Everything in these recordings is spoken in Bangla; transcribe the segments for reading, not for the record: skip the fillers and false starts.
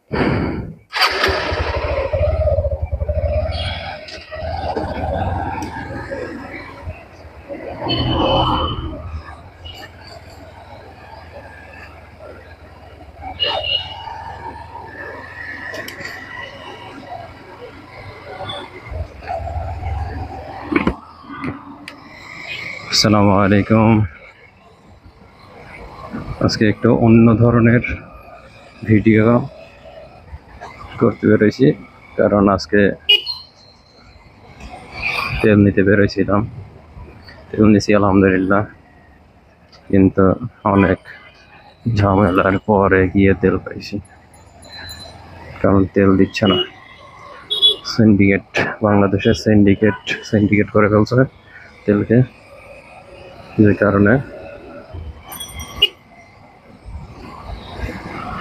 আসসালামু আলাইকুম। আজকে একটু অন্য ধরনের ভিডিও করতে বেরোইছি, কারণ আজকে তেল নিতে বেরোইছিলাম। তেল নিছি আলহামদুলিল্লাহ, কিন্তু অনেক ঝামেলার পরে গিয়ে তেল পাইছি, কারণ তেল দিচ্ছে না। সিন্ডিকেট, বাংলাদেশের সিন্ডিকেট করে ফেলছে তেলকে, যে কারণে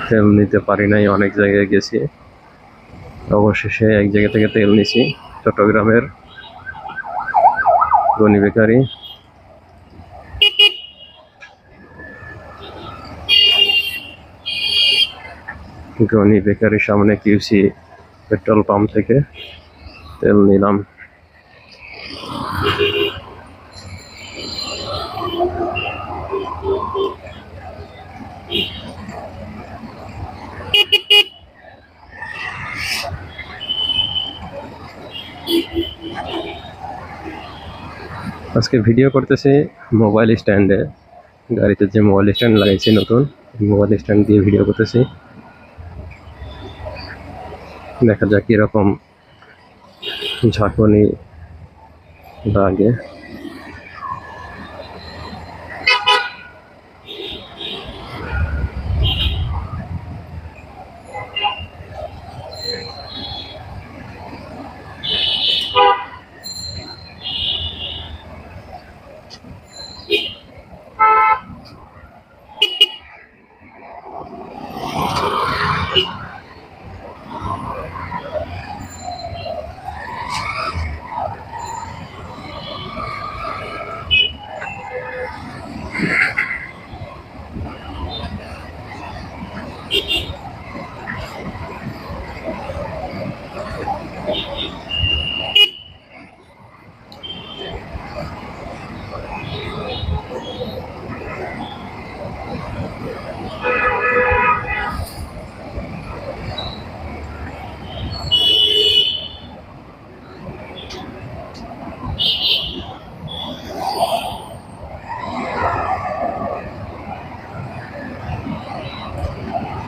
তেল নিতে পারি নাই। অনেক জায়গায় গেছি, অবশেষে এক জায়গা থেকে তেল নিছি, চট্টগ্রামের গনি বেকারি। গনি বেকারির সামনে কিউসি পেট্রোল পাম্প থেকে তেল নিলাম। আজকে ভিডিও করতেছি মোবাইল স্ট্যান্ডে, গাড়িতে যে মোবাইল স্ট্যান্ড লাগাইছি নতুন, মোবাইল স্ট্যান্ড দিয়ে ভিডিও করতেছি। দেখা যাক কিরকম ঝাঁকুনি লাগে।